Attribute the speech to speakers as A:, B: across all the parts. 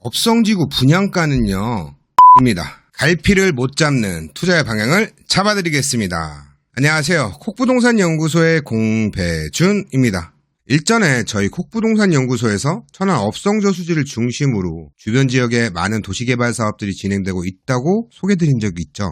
A: 업성지구 분양가는요, 입니다. 갈피를 못 잡는 투자의 방향을 잡아드리겠습니다. 안녕하세요. 콕부동산 연구소의 공배준입니다. 일전에 저희 콕부동산 연구소에서 천안 업성저수지를 중심으로 주변 지역에 많은 도시개발 사업들이 진행되고 있다고 소개드린 적이 있죠.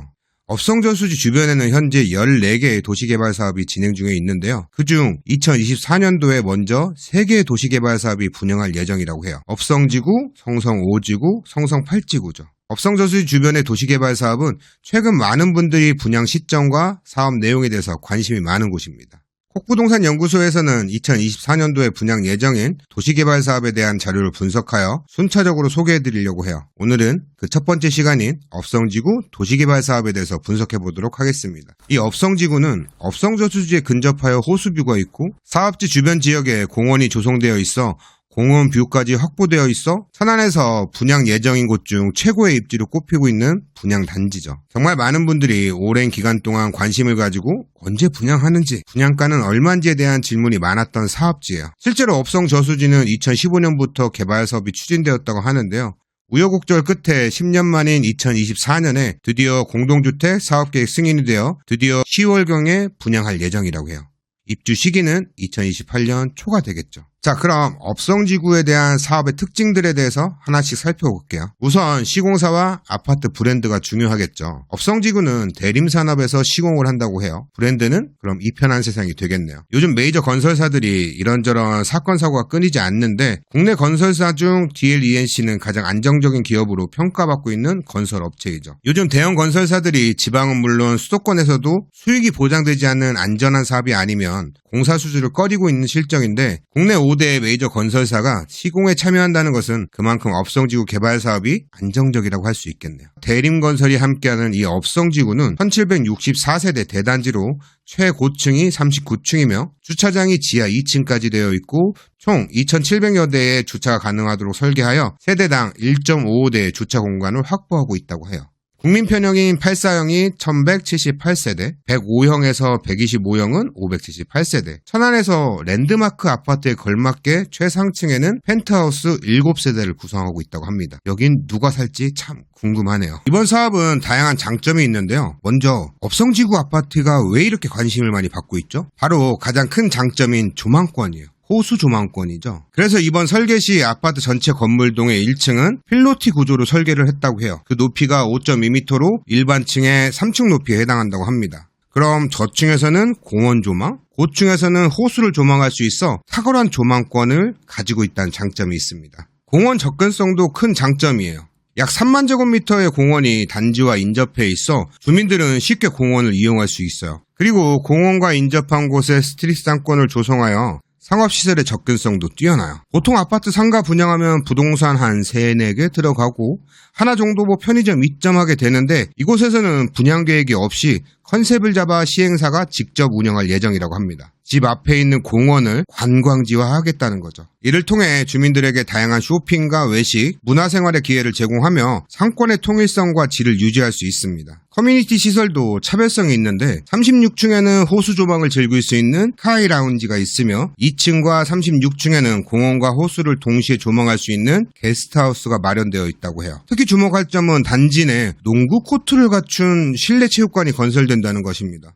A: 업성저수지 주변에는 현재 14개의 도시개발 사업이 진행 중에 있는데요. 그중 2024년도에 먼저 3개의 도시개발 사업이 분양할 예정이라고 해요. 업성지구, 성성 5지구, 성성 8지구죠. 업성저수지 주변의 도시개발 사업은 최근 많은 분들이 분양 시점과 사업 내용에 대해서 관심이 많은 곳입니다. 콕부동산 연구소에서는 2024년도에 분양 예정인 도시개발 사업에 대한 자료를 분석하여 순차적으로 소개해드리려고 해요. 오늘은 그 첫 번째 시간인 업성지구 도시개발 사업에 대해서 분석해보도록 하겠습니다. 이 업성지구는 업성저수지에 근접하여 호수뷰가 있고 사업지 주변 지역에 공원이 조성되어 있어 공원 뷰까지 확보되어 있어 천안에서 분양 예정인 곳 중 최고의 입지로 꼽히고 있는 분양 단지죠. 정말 많은 분들이 오랜 기간 동안 관심을 가지고 언제 분양하는지, 분양가는 얼마인지에 대한 질문이 많았던 사업지예요. 실제로 업성저수지는 2015년부터 개발 사업이 추진되었다고 하는데요. 우여곡절 끝에 10년 만인 2024년에 드디어 공동주택 사업계획 승인이 되어 드디어 10월경에 분양할 예정이라고 해요. 입주 시기는 2028년 초가 되겠죠. 자, 그럼 업성지구에 대한 사업의 특징들에 대해서 하나씩 살펴볼게요. 우선 시공사와 아파트 브랜드가 중요하겠죠. 업성지구는 대림산업에서 시공을 한다고 해요. 브랜드는 그럼 이편한 세상이 되겠네요. 요즘 메이저 건설사들이 이런저런 사건 사고가 끊이지 않는데 국내 건설사 중 DLENC는 가장 안정적인 기업으로 평가받고 있는 건설업체이죠. 요즘 대형 건설사들이 지방은 물론 수도권에서도 수익이 보장되지 않는 안전한 사업이 아니면 공사 수주를 꺼리고 있는 실정인데 국내 5대 메이저 건설사가 시공에 참여한다는 것은 그만큼 업성지구 개발 사업이 안정적이라고 할 수 있겠네요. 대림건설이 함께하는 이 업성지구는 1764세대 대단지로 최고층이 39층이며 주차장이 지하 2층까지 되어 있고 총 2700여 대의 주차가 가능하도록 설계하여 세대당 1.55대의 주차 공간을 확보하고 있다고 해요. 국민편형인 84형이 1178세대, 105형에서 125형은 578세대, 천안에서 랜드마크 아파트에 걸맞게 최상층에는 펜트하우스 7세대를 구성하고 있다고 합니다. 여긴 누가 살지 참 궁금하네요. 이번 사업은 다양한 장점이 있는데요. 먼저 업성지구 아파트가 왜 이렇게 관심을 많이 받고 있죠? 바로 가장 큰 장점인 조망권이에요. 호수 조망권이죠. 그래서 이번 설계 시 아파트 전체 건물동의 1층은 필로티 구조로 설계를 했다고 해요. 그 높이가 5.2m로 일반 층의 3층 높이에 해당한다고 합니다. 그럼 저층에서는 공원 조망, 고층에서는 호수를 조망할 수 있어 탁월한 조망권을 가지고 있다는 장점이 있습니다. 공원 접근성도 큰 장점이에요. 약 3만 제곱미터의 공원이 단지와 인접해 있어 주민들은 쉽게 공원을 이용할 수 있어요. 그리고 공원과 인접한 곳에 스트릿 상권을 조성하여 상업시설의 접근성도 뛰어나요. 보통 아파트 상가 분양하면 부동산 한 3, 4개 들어가고 하나 정도 편의점 입점하게 되는데 이곳에서는 분양계획이 없이 컨셉을 잡아 시행사가 직접 운영할 예정이라고 합니다. 집 앞에 있는 공원을 관광지화하겠다는 거죠. 이를 통해 주민들에게 다양한 쇼핑과 외식, 문화생활의 기회를 제공하며 상권의 통일성과 질을 유지할 수 있습니다. 커뮤니티 시설도 차별성이 있는데 36층에는 호수 조망을 즐길 수 있는 카이 라운지가 있으며 2층과 36층에는 공원과 호수를 동시에 조망할 수 있는 게스트하우스가 마련되어 있다고 해요. 특히 주목할 점은 단지 내 농구 코트를 갖춘 실내 체육관이 건설된다는 것입니다.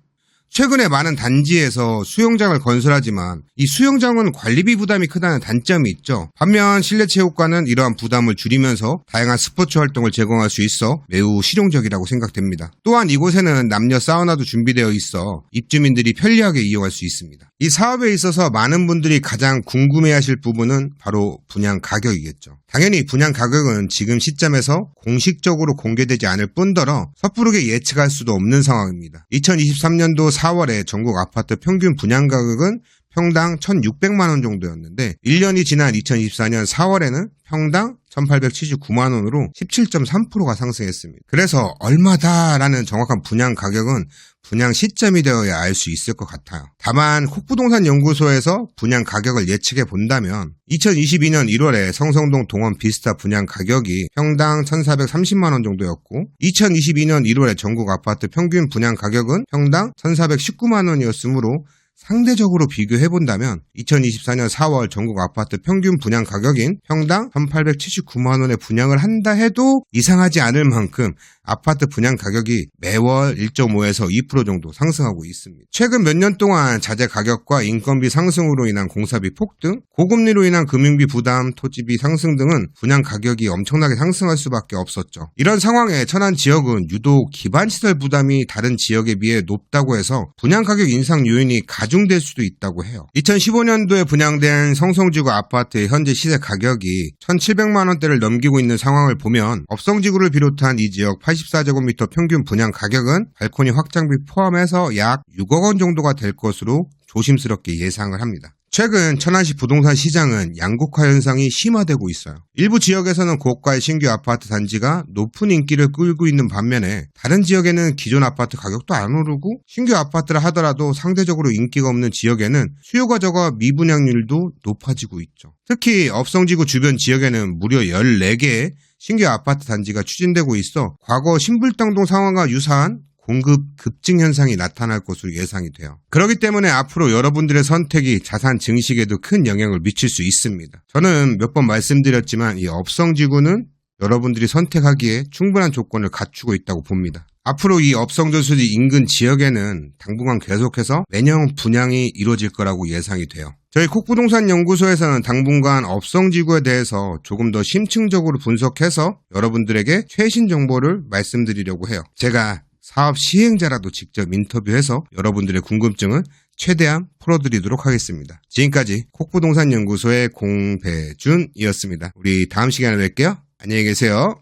A: 최근에 많은 단지에서 수영장을 건설하지만 이 수영장은 관리비 부담이 크다는 단점이 있죠. 반면 실내 체육관은 이러한 부담을 줄이면서 다양한 스포츠 활동을 제공할 수 있어 매우 실용적이라고 생각됩니다. 또한 이곳에는 남녀 사우나도 준비되어 있어 입주민들이 편리하게 이용할 수 있습니다. 이 사업에 있어서 많은 분들이 가장 궁금해하실 부분은 바로 분양 가격이겠죠. 당연히 분양 가격은 지금 시점에서 공식적으로 공개되지 않을 뿐더러 섣부르게 예측할 수도 없는 상황입니다. 2023년도 4월에 전국 아파트 평균 분양 가격은 평당 1,600만원 정도였는데 1년이 지난 2024년 4월에는 평당 1,879만원으로 17.3%가 상승했습니다. 그래서 얼마다라는 정확한 분양 가격은 분양 시점이 되어야 알 수 있을 것 같아요. 다만 콕부동산 연구소에서 분양 가격을 예측해 본다면 2022년 1월에 성성동 동원 비스타 분양 가격이 평당 1,430만원 정도였고 2022년 1월에 전국 아파트 평균 분양 가격은 평당 1,419만원이었으므로 상대적으로 비교해본다면 2024년 4월 전국 아파트 평균 분양 가격인 평당 1,879만원에 분양을 한다 해도 이상하지 않을 만큼 아파트 분양 가격이 매월 1.5에서 2% 정도 상승하고 있습니다. 최근 몇 년 동안 자재 가격과 인건비 상승으로 인한 공사비 폭등, 고금리로 인한 금융비 부담, 토지비 상승 등은 분양 가격이 엄청나게 상승할 수밖에 없었죠. 이런 상황에 천안 지역은 유독 기반시설 부담이 다른 지역에 비해 높다고 해서 분양 가격 인상 요인이 가중될 수도 있다고 해요. 2015년도에 분양된 성성지구 아파트의 현재 시세 가격이 1,700만 원대를 넘기고 있는 상황을 보면 업성지구를 비롯한 이 지역 84제곱미터 평균 분양 가격은 발코니 확장비 포함해서 약 6억 원 정도가 될 것으로 조심스럽게 예상을 합니다. 최근 천안시 부동산 시장은 양극화 현상이 심화되고 있어요. 일부 지역에서는 고가의 신규 아파트 단지가 높은 인기를 끌고 있는 반면에 다른 지역에는 기존 아파트 가격도 안 오르고 신규 아파트라 하더라도 상대적으로 인기가 없는 지역에는 수요가 적어 미분양률도 높아지고 있죠. 특히 업성지구 주변 지역에는 무려 14개의 신규 아파트 단지가 추진되고 있어 과거 신불당동 상황과 유사한 공급 급증 현상이 나타날 것으로 예상이 돼요. 그렇기 때문에 앞으로 여러분들의 선택이 자산 증식에도 큰 영향을 미칠 수 있습니다. 저는 몇 번 말씀드렸지만 이 업성지구는 여러분들이 선택하기에 충분한 조건을 갖추고 있다고 봅니다. 앞으로 이 업성저수지 인근 지역에는 당분간 계속해서 매년 분양이 이루어질 거라고 예상이 돼요. 저희 콕부동산 연구소에서는 당분간 업성지구에 대해서 조금 더 심층적으로 분석해서 여러분들에게 최신 정보를 말씀드리려고 해요. 제가 사업 시행자라도 직접 인터뷰해서 여러분들의 궁금증을 최대한 풀어드리도록 하겠습니다. 지금까지 콕부동산 연구소의 공배준이었습니다. 우리 다음 시간에 뵐게요. 안녕히 계세요.